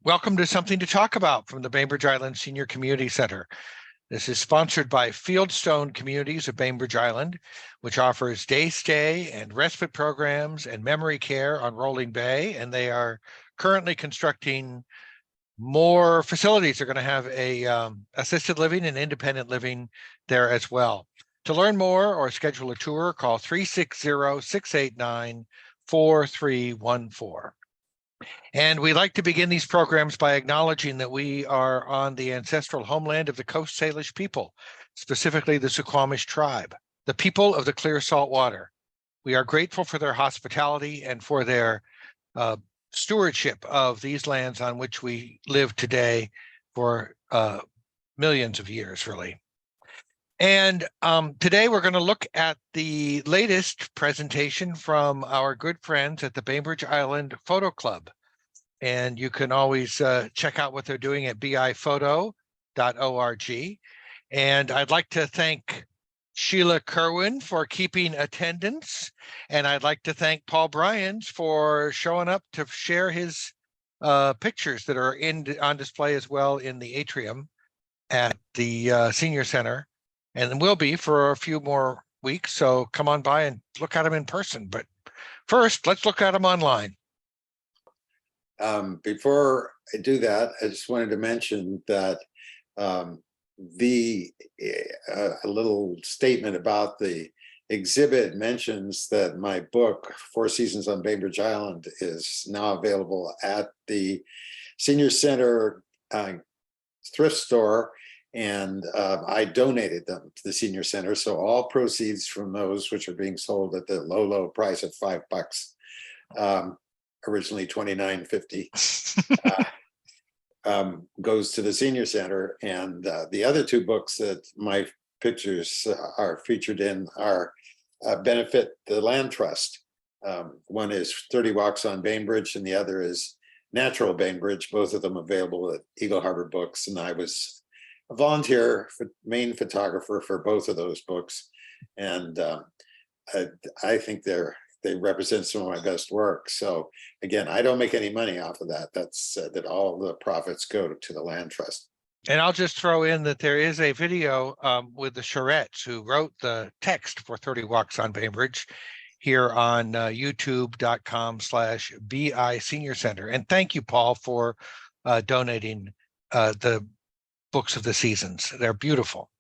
Welcome to Something to Talk About from the Bainbridge Island Senior Community Center. This is sponsored by Fieldstone Communities of Bainbridge Island, which offers day stay and respite programs and memory care on Rolling Bay, and they are currently constructing more facilities. They're going to have a assisted living and independent living there as well. To learn more or schedule a tour, call 360-689-4314. And we like to begin these programs by acknowledging that we are on the ancestral homeland of the Coast Salish people, specifically the Suquamish tribe, the people of the clear salt water. We are grateful for their hospitality and for their stewardship of these lands on which we live today for millions of years, really. And today we're going to look at the latest presentation from our good friends at the Bainbridge Island Photo Club. And you can always check out what they're doing at biphoto.org. And I'd like to thank Sheila Kerwin for keeping attendance. And I'd like to thank Paul Bryans for showing up to share his pictures that are on display as well in the atrium at the Senior Center. And will be for a few more weeks. So come on by and look at them in person. But first, let's look at them online. Before I do that, I just wanted to mention that a little statement about the exhibit mentions that my book, 4 Seasons on Bainbridge Island, is now available at the Senior Center thrift store. And I donated them to the Senior Center. So all proceeds from those, which are being sold at the low price of $5, originally $29.50, goes to the Senior Center. And the other 2 books that my pictures are featured in are benefit the Land Trust. One is 30 Walks on Bainbridge, and the other is Natural Bainbridge, both of them available at Eagle Harbor Books. And I was a volunteer, main photographer for both of those books. And I think they represent some of my best work. So again, I don't make any money off of that. That's that all the profits go to the Land Trust. And I'll just throw in that there is a video with the Charettes who wrote the text for 30 Walks on Bainbridge here on youtube.com/BI Senior Center. And thank you, Paul, for donating the books of the seasons. They're beautiful.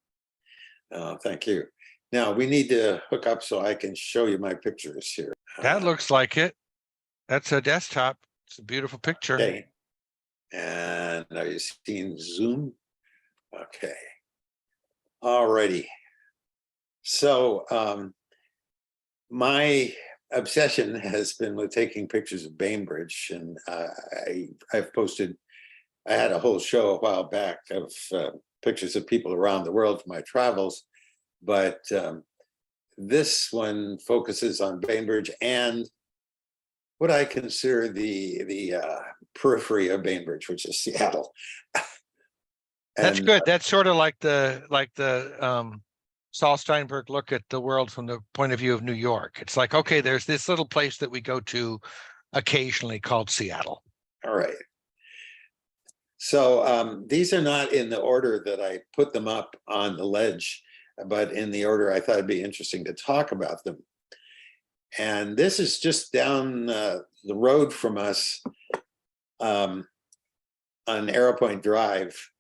Thank you. Now we need to hook up so I can show you my pictures here. That looks like it. That's a desktop. It's a beautiful picture. Okay. And are you seeing Zoom? Okay. All righty. So my obsession has been with taking pictures of Bainbridge, and I've posted. I had a whole show a while back of pictures of people around the world from my travels, but this one focuses on Bainbridge and what I consider the periphery of Bainbridge, which is Seattle. That's good. That's sort of like the Saul Steinberg look at the world from the point of view of New York. It's like, okay, there's this little place that we go to occasionally called Seattle. All right. So these are not in the order that I put them up on the ledge, but in the order I thought it'd be interesting to talk about them. And this is just down the road from us on Arrow Point Drive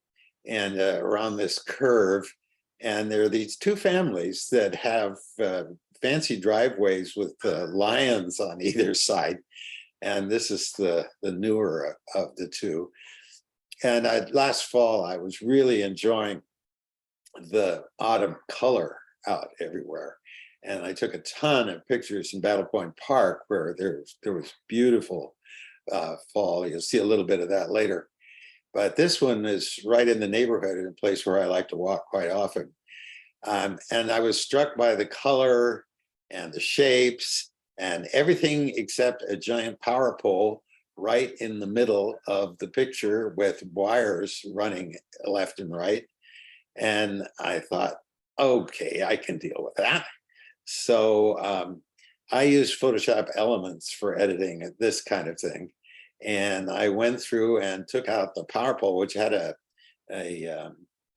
and around this curve. And there are these 2 families that have fancy driveways with lions on either side. And this is the newer of the 2. And last fall, I was really enjoying the autumn color out everywhere. And I took a ton of pictures in Battle Point Park where there was beautiful fall. You'll see a little bit of that later. But this one is right in the neighborhood, in a place where I like to walk quite often. And I was struck by the color and the shapes and everything except a giant power pole right in the middle of the picture with wires running left and right. And I thought, okay, I can deal with that. So I use Photoshop Elements for editing this kind of thing. And I went through and took out the power pole, which had a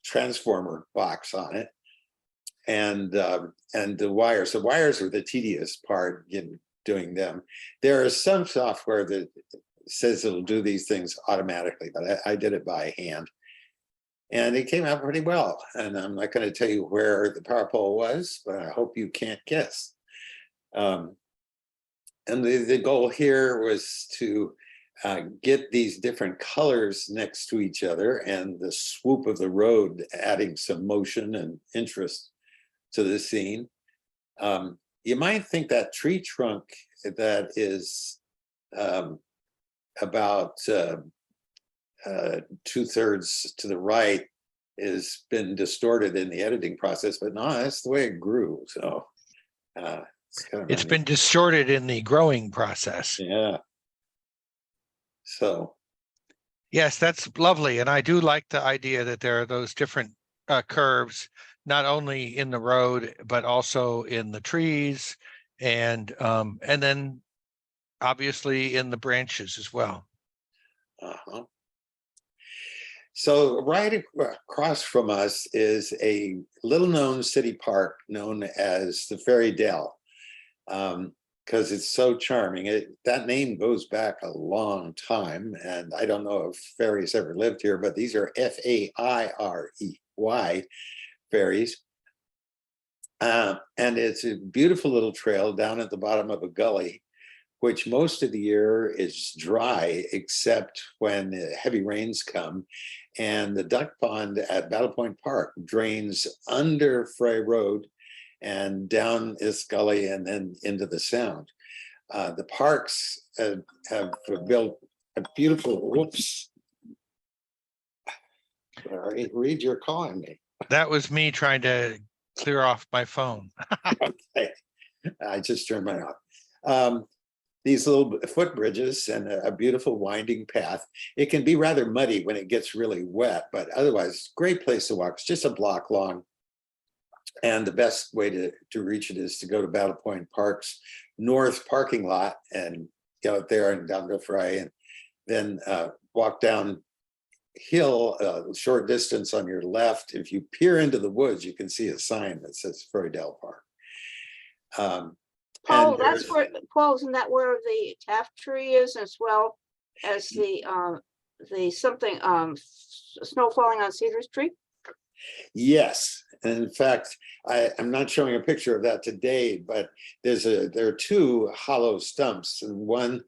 transformer box on it, and the wires. The wires are the tedious part in doing them. There is some software that says it'll do these things automatically, but I did it by hand. And it came out pretty well. And I'm not going to tell you where the power pole was, but I hope you can't guess. And the goal here was to get these different colors next to each other, and the swoop of the road adding some motion and interest to the scene. You might think that tree trunk that is about 2/3 to the right has been distorted in the editing process, but no, that's the way it grew. So It's been distorted in the growing process. Yeah. So yes, that's lovely. And I do like the idea that there are those different curves, not only in the road, but also in the trees, and then obviously in the branches as well. So right across from us is a little known city park known as the Fairy Dell, because it's so charming. That name goes back a long time, and I don't know if fairies ever lived here, but these are Fairey fairies. And it's a beautiful little trail down at the bottom of a gully, which most of the year is dry, except when heavy rains come. And the duck pond at Battle Point Park drains under Frey Road and down this gully and then into the Sound. The parks have built a beautiful, whoops. Sorry, Reed, you're calling me. That was me trying to clear off my phone. Okay, I just turned mine off. These little footbridges and a beautiful winding path. It can be rather muddy when it gets really wet, but otherwise, great place to walk. It's just a block long. And the best way to reach it is to go to Battle Point Park's north parking lot and get out there and down to Frey, and then walk down hill a short distance on your left. If you peer into the woods, you can see a sign that says Fairy Dell Park. Paul, that's where, Paul, isn't that where the taft tree is, as well as the something snow falling on Cedar Street? Yes, and in fact, I'm not showing a picture of that today, but there are two hollow stumps, and one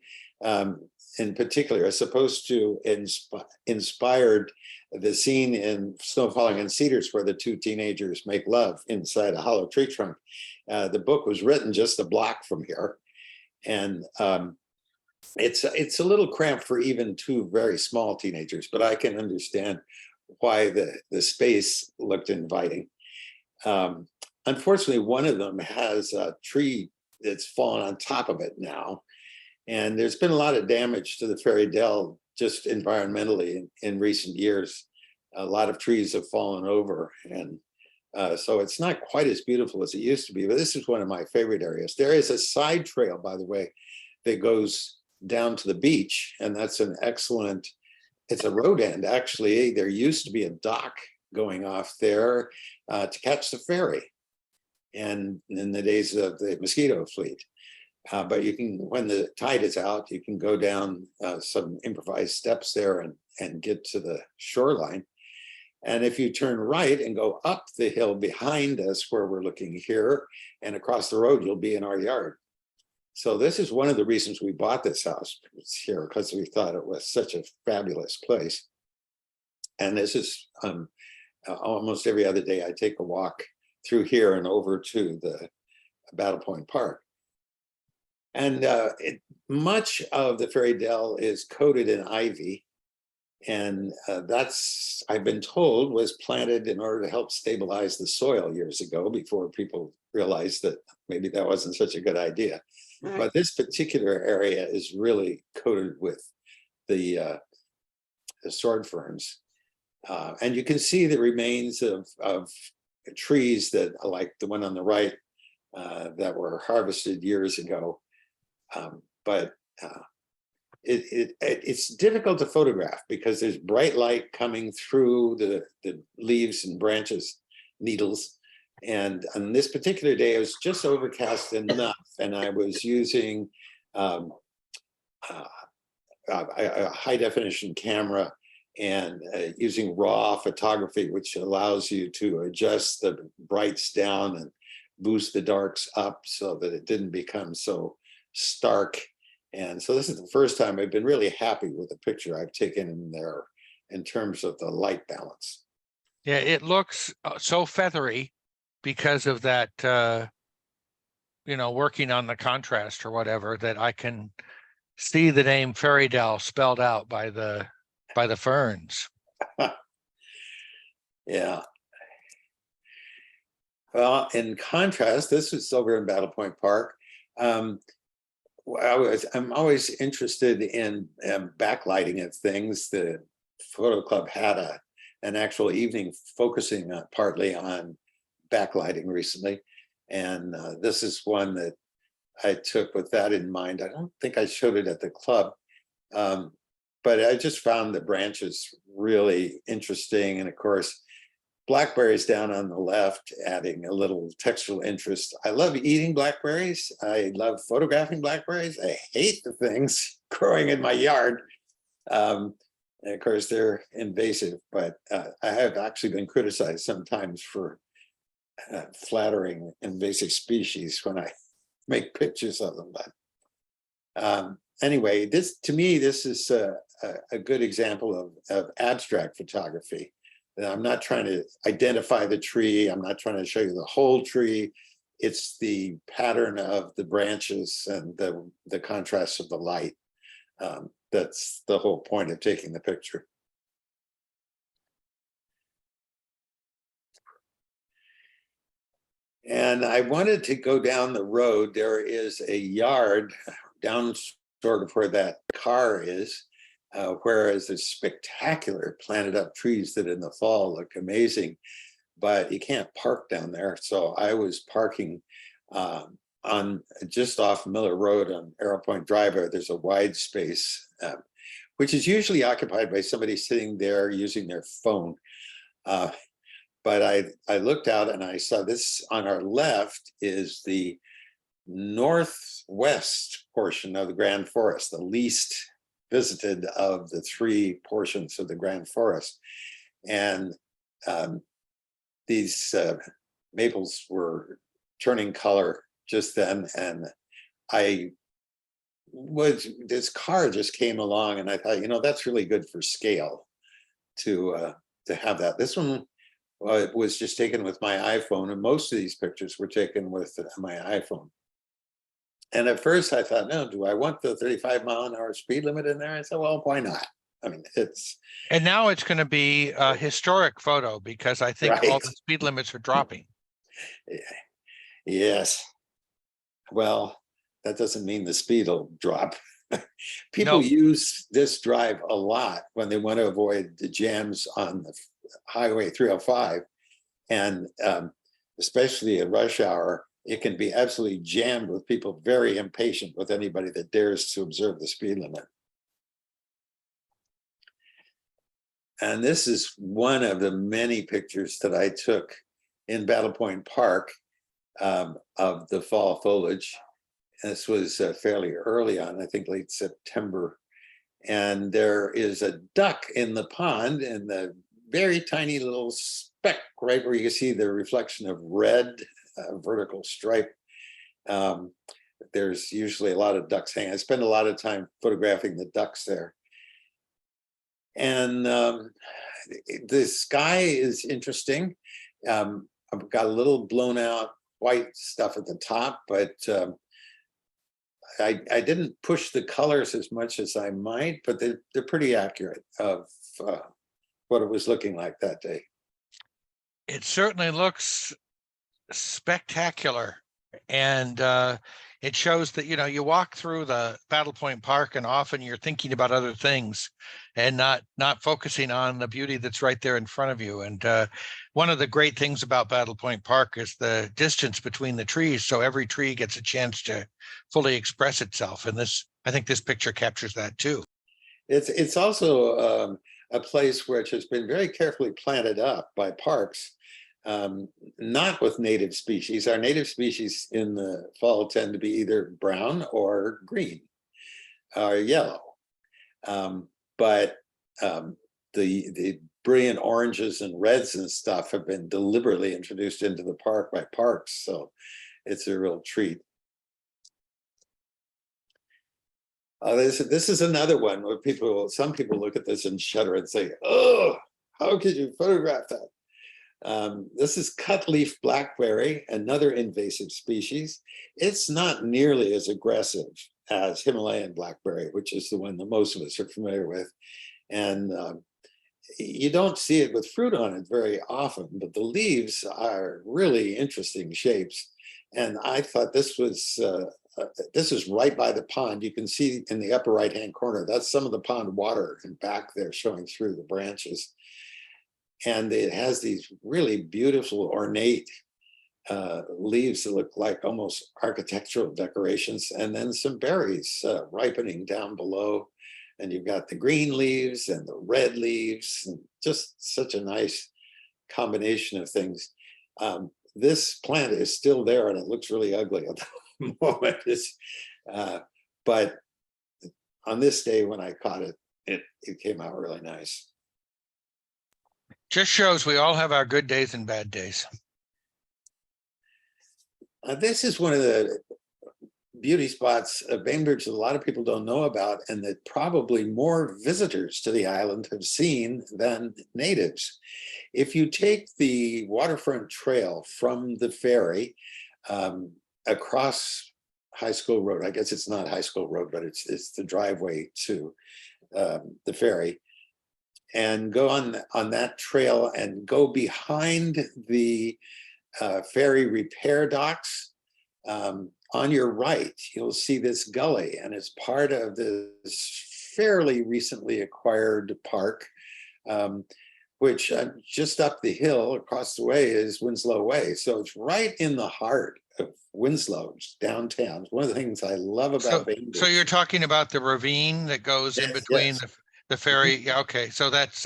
in particular is supposed to inspired the scene in Snow Falling on Cedars where the two teenagers make love inside a hollow tree trunk. The book was written just a block from here, and it's a little cramped for even two very small teenagers, but I can understand why the space looked inviting. Unfortunately, one of them has a tree that's fallen on top of it now, and there's been a lot of damage to the Fairy Dell just environmentally in recent years. A lot of trees have fallen over, and so it's not quite as beautiful as it used to be, but this is one of my favorite areas. There is a side trail, by the way, that goes down to the beach, and that's an excellent, it's a road end, actually. There used to be a dock going off there to catch the ferry, and in the days of the mosquito fleet. But you can, when the tide is out, you can go down some improvised steps there and get to the shoreline. And if you turn right and go up the hill behind us where we're looking here and across the road, you'll be in our yard. So this is one of the reasons we bought this house here, because we thought it was such a fabulous place. And this is almost every other day I take a walk through here and over to the Battle Point Park. And much of the Fairy Dell is coated in ivy. And that's, I've been told, was planted in order to help stabilize the soil years ago, before people realized that maybe that wasn't such a good idea. Right. But this particular area is really coated with the sword ferns. And you can see the remains of trees that, like the one on the right, that were harvested years ago. But it's difficult to photograph because there's bright light coming through the leaves and branches, needles. And on this particular day, it was just overcast enough, and I was using a high definition camera and using raw photography, which allows you to adjust the brights down and boost the darks up so that it didn't become so stark. And so this is the first time I've been really happy with the picture I've taken in there in terms of the light balance. Yeah, it looks so feathery because of that, working on the contrast or whatever, that I can see the name Fairy Dell spelled out by the ferns. Yeah. Well, in contrast, this was over in Battle Point Park. I'm always interested in backlighting of things. The photo club had an actual evening focusing partly on backlighting recently, and this is one that I took with that in mind. I don't think I showed it at the club, but I just found the branches really interesting, and of course blackberries down on the left, adding a little textural interest. I love eating blackberries. I love photographing blackberries. I hate the things growing in my yard. And of course, they're invasive, but I have actually been criticized sometimes for flattering invasive species when I make pictures of them. But anyway, to me, this is a good example of abstract photography. I'm not trying to identify the tree. I'm not trying to show you the whole tree. It's the pattern of the branches and the contrast of the light. That's the whole point of taking the picture. And I wanted to go down the road. There is a yard down sort of where that car is, whereas there's spectacular planted up trees that in the fall look amazing, but you can't park down there. So I was parking on just off Miller Road on Arrow Point Drive. There's a wide space, which is usually occupied by somebody sitting there using their phone. But I looked out and I saw this on our left is the northwest portion of the Grand Forest, the least visited of the three portions of the Grand Forest. And these maples were turning color just then. And this car just came along and I thought, that's really good for scale to have that. This one was just taken with my iPhone, and most of these pictures were taken with my iPhone. And at first I thought, no, do I want the 35-mile-an-hour speed limit in there? I said, well, why not? I mean, and now it's going to be a historic photo because I think all the speed limits are dropping. Yes. Well, that doesn't mean the speed will drop. People use this drive a lot when they want to avoid the jams on the Highway 305. And especially at rush hour, it can be absolutely jammed with people very impatient with anybody that dares to observe the speed limit. And this is one of the many pictures that I took in Battle Point Park of the fall foliage. This was fairly early on, I think late September. And there is a duck in the pond and the very tiny little speck right where you can see the reflection of red vertical stripe. There's usually a lot of ducks hanging. I spend a lot of time photographing the ducks there. And the sky is interesting. I've got a little blown out white stuff at the top, but I didn't push the colors as much as I might, but they're pretty accurate of what it was looking like that day. It certainly looks spectacular. And it shows that, you walk through the Battle Point Park and often you're thinking about other things and not focusing on the beauty that's right there in front of you. And one of the great things about Battle Point Park is the distance between the trees. So every tree gets a chance to fully express itself. And I think this picture captures that too. It's also a place which has been very carefully planted up by parks, not with native species. Our native species in the fall tend to be either brown or green or yellow. But the brilliant oranges and reds and stuff have been deliberately introduced into the park by parks. So it's a real treat. This is another one where some people look at this and shudder and say, "Oh, how could you photograph that?" This is cutleaf blackberry, another invasive species. It's not nearly as aggressive as Himalayan blackberry, which is the one that most of us are familiar with. And you don't see it with fruit on it very often, but the leaves are really interesting shapes. And I thought this is right by the pond. You can see in the upper right-hand corner, that's some of the pond water and back there showing through the branches. And it has these really beautiful, ornate leaves that look like almost architectural decorations, and then some berries ripening down below. And you've got the green leaves and the red leaves, and just such a nice combination of things. This plant is still there and it looks really ugly at the moment. But on this day when I caught it, it came out really nice. Just shows we all have our good days and bad days. This is one of the beauty spots of Bainbridge that a lot of people don't know about, and that probably more visitors to the island have seen than natives. If you take the waterfront trail from the ferry across High School Road, I guess it's not High School Road, but it's the driveway to the ferry, and go on that trail and go behind the ferry repair docks, on your right, you'll see this gully, and it's part of this fairly recently acquired park, which just up the hill across the way is Winslow Way. So it's right in the heart of Winslow, downtown. It's one of the things I love about Bainbridge. So you're talking about the ravine that goes in between the ferry. Yeah, okay. So that's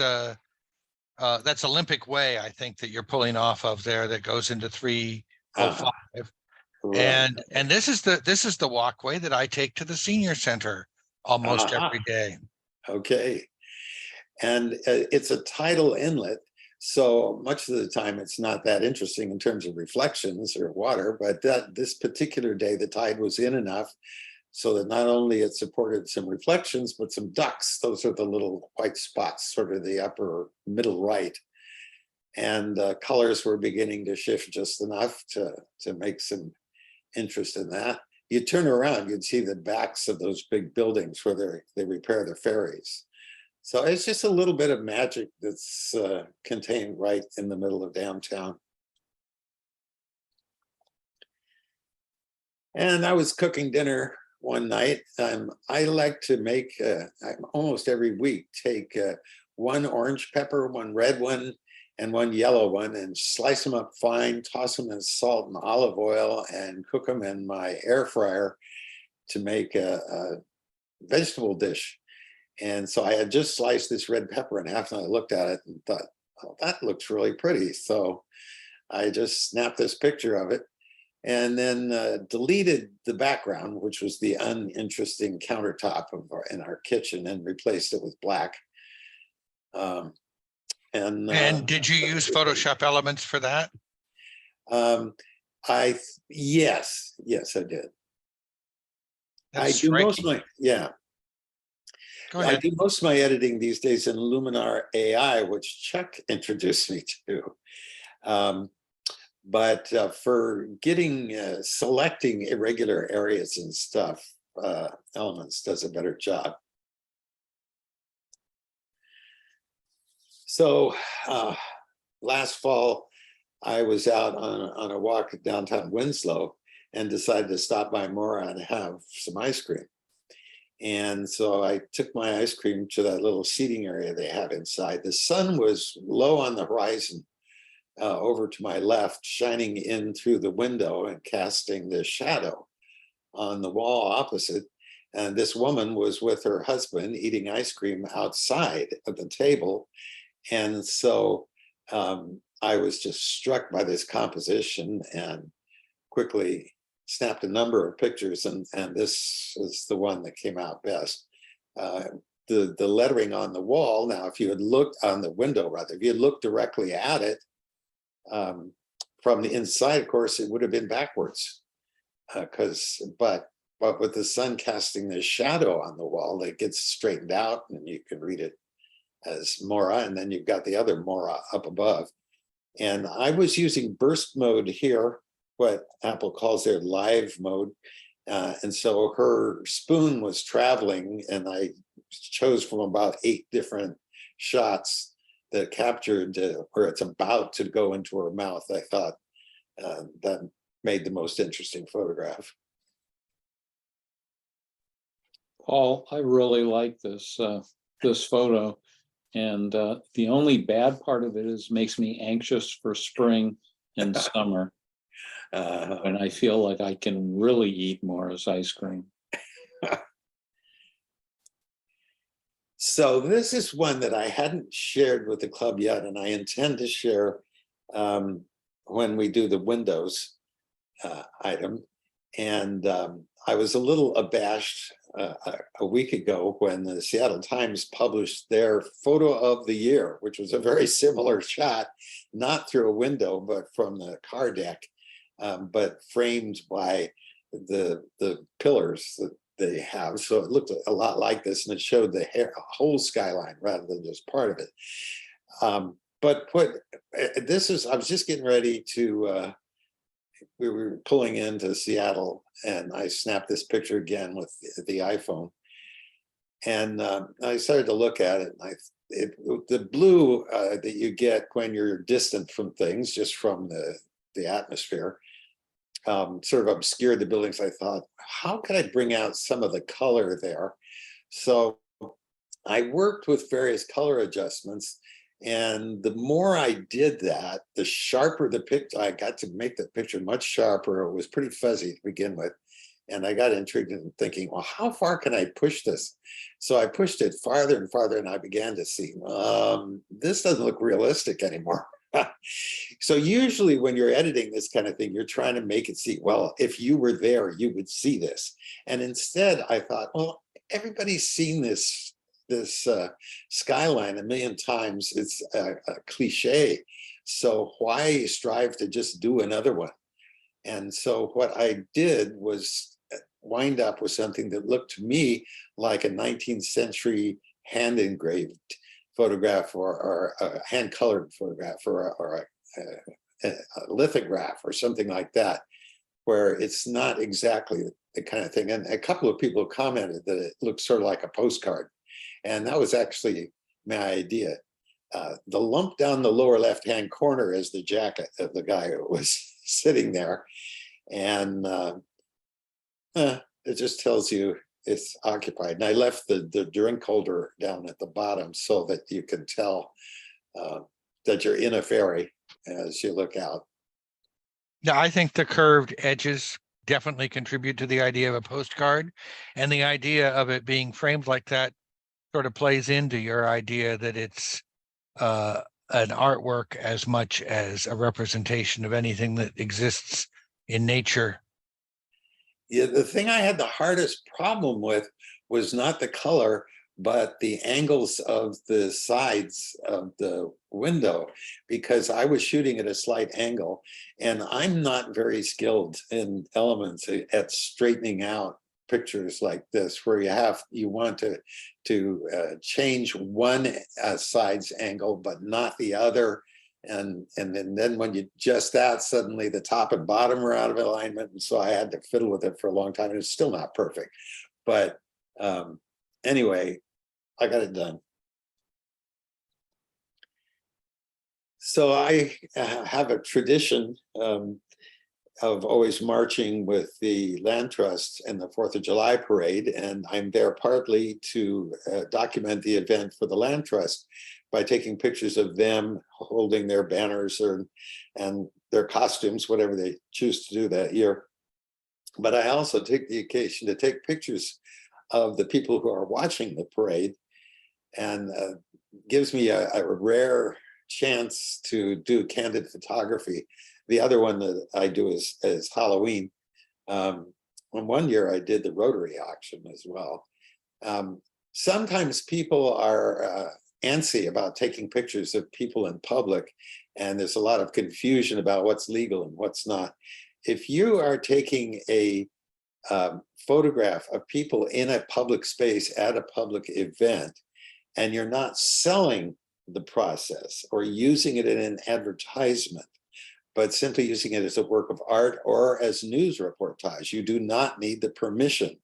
Olympic Way, I think, that you're pulling off of there, that goes into 305. Right. And this is the walkway that I take to the senior center almost every day. Okay. And it's a tidal inlet, so much of the time it's not that interesting in terms of reflections or water, but this particular day the tide was in enough so that not only it supported some reflections, but some ducks. Those are the little white spots, sort of the upper middle right. And colors were beginning to shift just enough to make some interest in that. You turn around, you'd see the backs of those big buildings where they repair the ferries. So it's just a little bit of magic that's contained right in the middle of downtown. And I was cooking dinner one night. I like to make, almost every week, take one orange pepper, one red one, and one yellow one, and slice them up fine, toss them in salt and olive oil, and cook them in my air fryer to make a vegetable dish. And so I had just sliced this red pepper in half, and I looked at it and thought, oh, that looks really pretty. So I just snapped this picture of it, and then deleted the background, which was the uninteresting countertop in our kitchen, and replaced it with black. And did you use Photoshop elements for that? Yes, I did. That's I do most of my, yeah. Go ahead. I do most of my editing these days in Luminar AI, which Chuck introduced me to. But for selecting irregular areas and stuff, Elements does a better job. So last fall, I was out on a walk at downtown Winslow, and decided to stop by Mora and have some ice cream. And so I took my ice cream to that little seating area they had inside. The sun was low on the horizon over to my left, shining in through the window and casting the shadow on the wall opposite. And this woman was with her husband eating ice cream outside of the table. And so I was just struck by this composition and quickly snapped a number of pictures, and this is the one that came out best. The lettering on the wall, now if you had looked on the window, rather, if you had looked directly at it from the inside, of course, it would have been backwards. But with the sun casting the shadow on the wall, it gets straightened out and you can read it as Mora, and then you've got the other Mora up above. And I was using burst mode here, what Apple calls their live mode. And so her spoon was traveling, and I chose from about 8 different shots that captured where it's about to go into her mouth. I thought that made the most interesting photograph. Paul, I really like this this photo, and the only bad part of it is makes me anxious for spring and summer. And I feel like I can really eat Mora's ice cream. So this is one that I hadn't shared with the club yet, and I intend to share when we do the Windows item. And I was a little abashed a week ago when the Seattle Times published their photo of the year, which was a very similar shot, not through a window, but from the car deck, but framed by the pillars that they have. So it looked a lot like this, and it showed the whole skyline rather than just part of it. But what this is, I was just getting ready to, we were pulling into Seattle, and I snapped this picture again with the iPhone. And I started to look at it, and the blue that you get when you're distant from things, just from the atmosphere, sort of obscured the buildings. I thought, how could I bring out some of the color there? So I worked with various color adjustments, and the more I did that, the sharper the picture. I got to make the picture much sharper. It was pretty fuzzy to begin with, and I got intrigued in thinking, well, how far can I push this? So I pushed it farther and farther, and I began to see, this doesn't look realistic anymore. So usually when you're editing this kind of thing, you're trying to make it see, well, if you were there, you would see this. And instead I thought, well, everybody's seen this skyline a million times. It's a cliche. So why strive to just do another one? And so what I did was wind up with something that looked to me like a 19th century hand engraved photograph, or a hand colored photograph, or a lithograph or something like that, where it's not exactly the kind of thing. And a couple of people commented that it looks sort of like a postcard. And that was actually my idea. The lump down the lower left-hand corner is the jacket of the guy who was sitting there. And it just tells you it's occupied. And I left the drink holder down at the bottom so that you can tell that you're in a ferry as you look out. Yeah, I think the curved edges definitely contribute to the idea of a postcard, and the idea of it being framed like that sort of plays into your idea that it's an artwork as much as a representation of anything that exists in nature. Yeah, the thing I had the hardest problem with was not the color, but the angles of the sides of the window, because I was shooting at a slight angle, and I'm not very skilled in elements at straightening out pictures like this, where you want to change one side's angle but not the other. And then when you adjust that, suddenly the top and bottom are out of alignment. And so I had to fiddle with it for a long time. And it's still not perfect. But anyway, I got it done. So I have a tradition of always marching with the Land Trust and the 4th of July parade. And I'm there partly to document the event for the Land Trust by taking pictures of them holding their banners and their costumes, whatever they choose to do that year. But I also take the occasion to take pictures of the people who are watching the parade, and gives me a rare chance to do candid photography. The other one that I do is Halloween. And one year I did the Rotary auction as well. Sometimes people are antsy about taking pictures of people in public, and there's a lot of confusion about what's legal and what's not. If you are taking a photograph of people in a public space at a public event, and you're not selling the process or using it in an advertisement, but simply using it as a work of art or as news reportage, you do not need the permission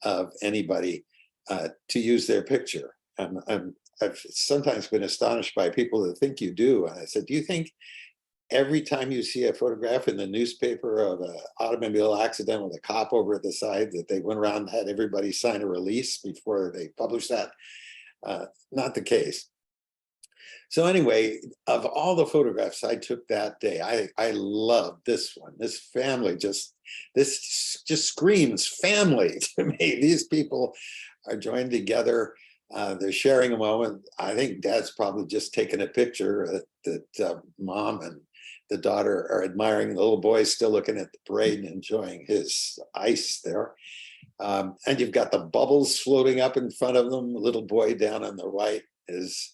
of anybody to use their picture. I've sometimes been astonished by people that think you do. And I said, do you think every time you see a photograph in the newspaper of an automobile accident with a cop over at the side that they went around and had everybody sign a release before they published that? Not the case. So anyway, of all the photographs I took that day, I love this one. This family just screams family to me. These people are joined together. They're sharing a moment. I think Dad's probably just taken a picture that Mom and the daughter are admiring. The little boy's still looking at the parade and enjoying his ice there. And you've got the bubbles floating up in front of them. The little boy down on the right is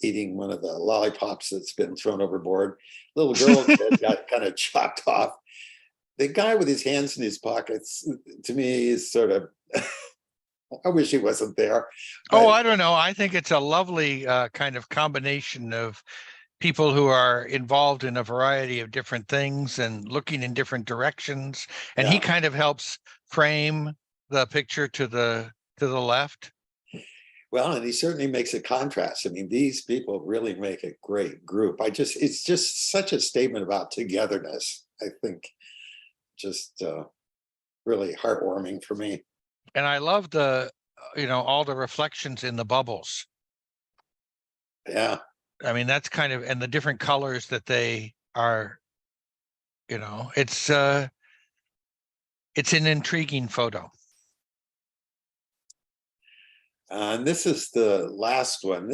eating one of the lollipops that's been thrown overboard. Little girl got kind of chopped off. The guy with his hands in his pockets, to me, is sort of, I wish he wasn't there. Oh, I don't know. I think it's a lovely kind of combination of people who are involved in a variety of different things and looking in different directions. And he kind of helps frame the picture to the left. Well, and he certainly makes a contrast. I mean, these people really make a great group. It's just such a statement about togetherness, I think. Just really heartwarming for me. And I love the, all the reflections in the bubbles. Yeah. I mean, that's kind of, and the different colors that they are, it's an intriguing photo. And this is the last one.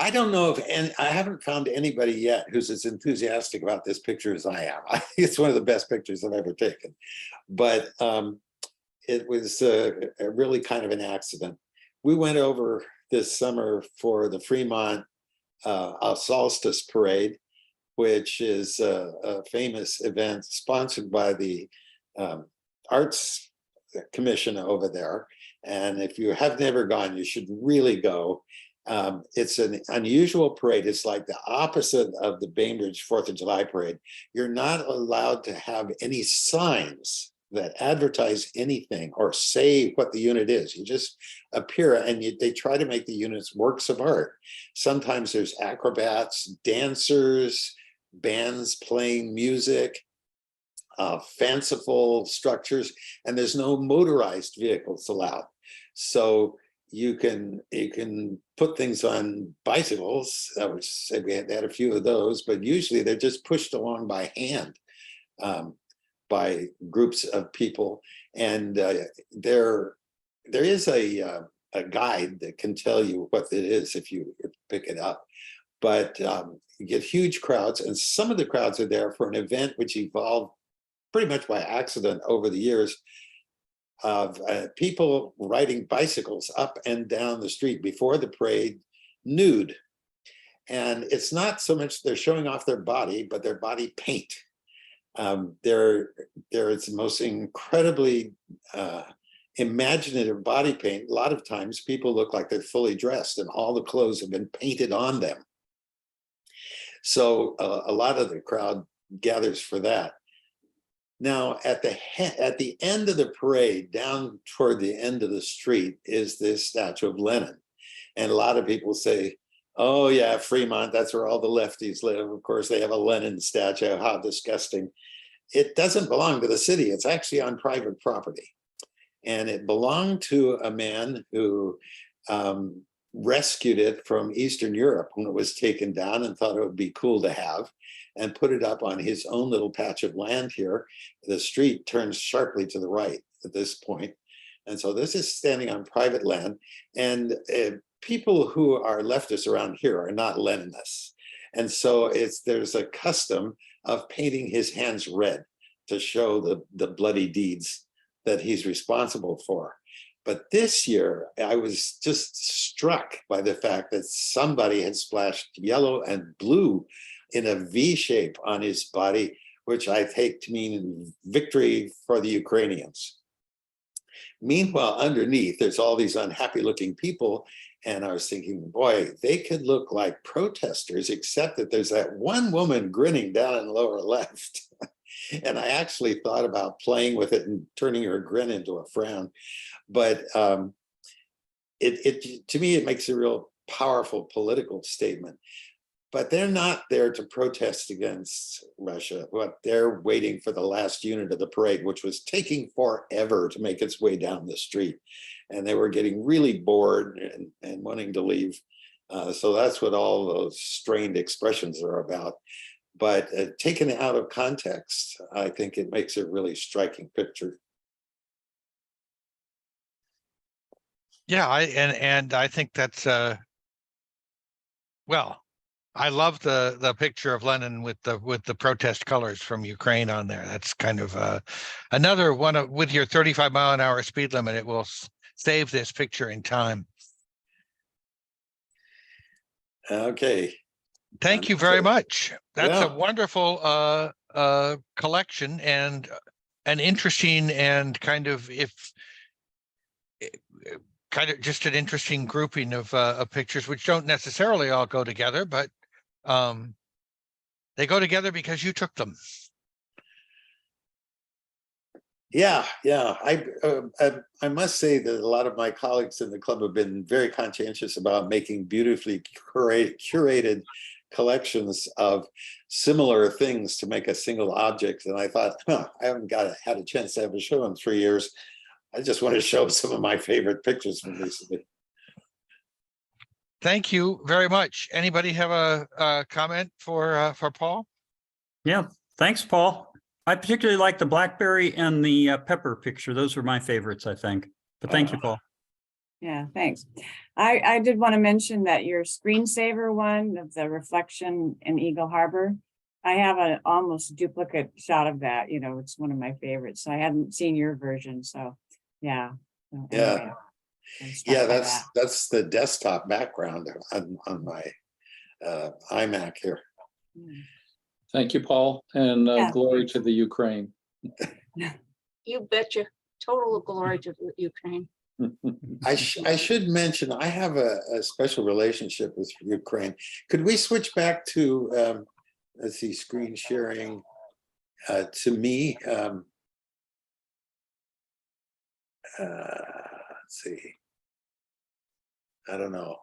I don't know and I haven't found anybody yet who's as enthusiastic about this picture as I am. I think it's one of the best pictures I've ever taken. But it was really kind of an accident. We went over this summer for the Fremont Solstice Parade, which is a famous event sponsored by the Arts Commission over there. And if you have never gone, you should really go. It's an unusual parade. It's like the opposite of the Bainbridge 4th of July parade. You're not allowed to have any signs that advertise anything or say what the unit is. You just appear, and they try to make the units works of art. Sometimes there's acrobats, dancers, bands playing music, fanciful structures, and there's no motorized vehicles allowed. So you can put things on bicycles, which we had a few of those, but usually they're just pushed along by hand by groups of people. And there is a guide that can tell you what it is if you pick it up. But you get huge crowds, and some of the crowds are there for an event which evolved pretty much by accident over the years, of people riding bicycles up and down the street before the parade nude. And it's not so much they're showing off their body, but their body paint. There is the most incredibly imaginative body paint. A lot of times people look like they're fully dressed and all the clothes have been painted on them. So a lot of the crowd gathers for that. Now, at the end of the parade, down toward the end of the street, is this statue of Lenin. And a lot of people say, Oh yeah, Fremont. That's where all the lefties live. Of course, they have a Lenin statue. How disgusting! It doesn't belong to the city. It's actually on private property, and it belonged to a man who rescued it from Eastern Europe when it was taken down, and thought it would be cool to have, and put it up on his own little patch of land here. The street turns sharply to the right at this point, and so this is standing on private land. And people who are leftists around here are not Leninists, and so there's a custom of painting his hands red to show the bloody deeds that he's responsible for. But this year, I was just struck by the fact that somebody had splashed yellow and blue in a V shape on his body, which I take to mean victory for the Ukrainians. Meanwhile, underneath, there's all these unhappy looking people. And I was thinking, boy, they could look like protesters, except that there's that one woman grinning down in the lower left. And I actually thought about playing with it and turning her grin into a frown. But to me, it makes a real powerful political statement. But they're not there to protest against Russia. But they're waiting for the last unit of the parade, which was taking forever to make its way down the street. And they were getting really bored and wanting to leave. So that's what all those strained expressions are about. But taken out of context, I think it makes a really striking picture. Yeah, I think that's well, I love the picture of Lenin with the protest colors from Ukraine on there. That's kind of another one of, with your 35-mile-an-hour speed limit, it will save this picture in time. Okay. Thank you very much. That's Yeah. a wonderful collection and an interesting and kind of just an interesting grouping of pictures, which don't necessarily all go together, but they go together because you took them. Yeah. I must say that a lot of my colleagues in the club have been very conscientious about making beautifully curated collections of similar things to make a single object. And I thought, I haven't had a chance to have a show in 3 years. I just want to show some of my favorite pictures from recently. Thank you very much. Anybody have a comment for Paul? Yeah, thanks, Paul. I particularly like the blackberry and the pepper picture. Those are my favorites, I think. But thank you, Paul. Yeah, thanks. I did want to mention that your screensaver one of the reflection in Eagle Harbor, I have an almost duplicate shot of that. You know, it's one of my favorites. I hadn't seen your version, so yeah. So anyway, Yeah, that's the desktop background on my iMac here. Thank you, Paul, and Yeah. glory to the Ukraine. You betcha. Total glory to Ukraine. I should mention, I have a special relationship with Ukraine. Could we switch back to, let's see, screen sharing to me? Let's see. I don't know.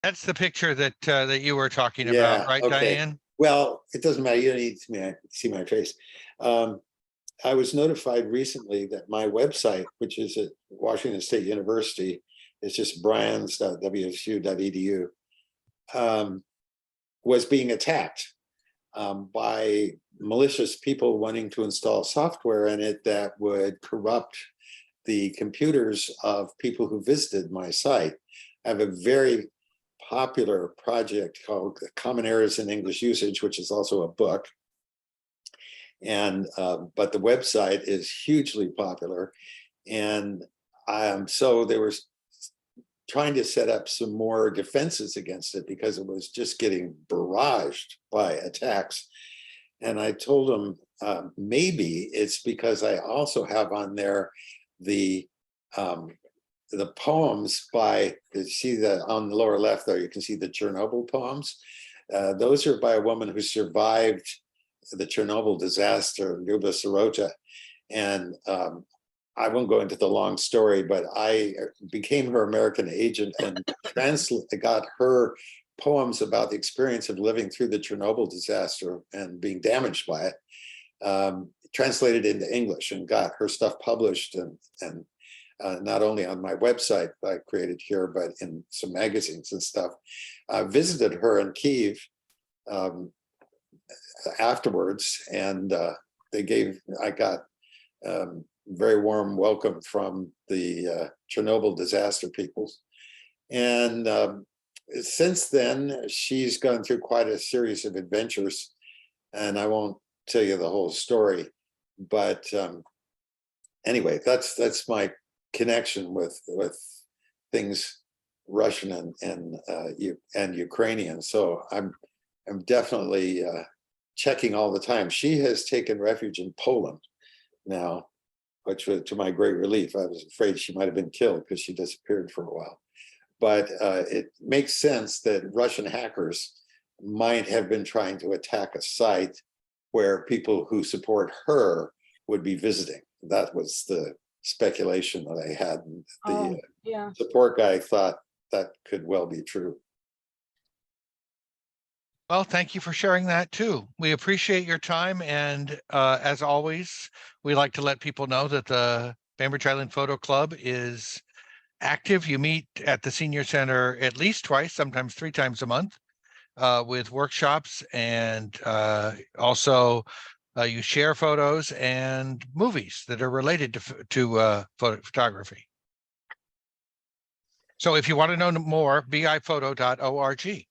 That's the picture that you were talking Yeah, about, right, okay. Diane? Well, it doesn't matter. You don't need to see my face. I was notified recently that my website, which is at Washington State University, it's just bryans.wsu.edu, was being attacked by malicious people wanting to install software in it that would corrupt the computers of people who visited my site. I have a very popular project called Common Errors in English Usage, which is also a book. And but the website is hugely popular. And so they were trying to set up some more defenses against it because it was just getting barraged by attacks. And I told them maybe it's because I also have on there the poems by, you see that on the lower left there, you can see the Chernobyl poems. Those are by a woman who survived the Chernobyl disaster, Lyuba Sirota. And I won't go into the long story, but I became her American agent and got her poems about the experience of living through the Chernobyl disaster and being damaged by it, translated into English, and got her stuff published, and not only on my website that I created here, but in some magazines and stuff. I visited her in Kyiv afterwards, and I got very warm welcome from the Chernobyl disaster peoples. And since then, she's gone through quite a series of adventures, and I won't tell you the whole story, but anyway, that's my connection with things Russian and Ukrainian. So I'm definitely checking all the time. She has taken refuge in Poland now, which was to my great relief. I was afraid she might have been killed because she disappeared for a while. But it makes sense that Russian hackers might have been trying to attack a site where people who support her would be visiting. That was the speculation that I had. The Yeah. support guy thought that could well be true. Well, thank you for sharing that too. We appreciate your time. And as always, we like to let people know that the Bainbridge Island Photo Club is active. You meet at the Senior Center at least twice, sometimes 3 times a month, with workshops, and also you share photos and movies that are related to photography. So if you want to know more, biphoto.org.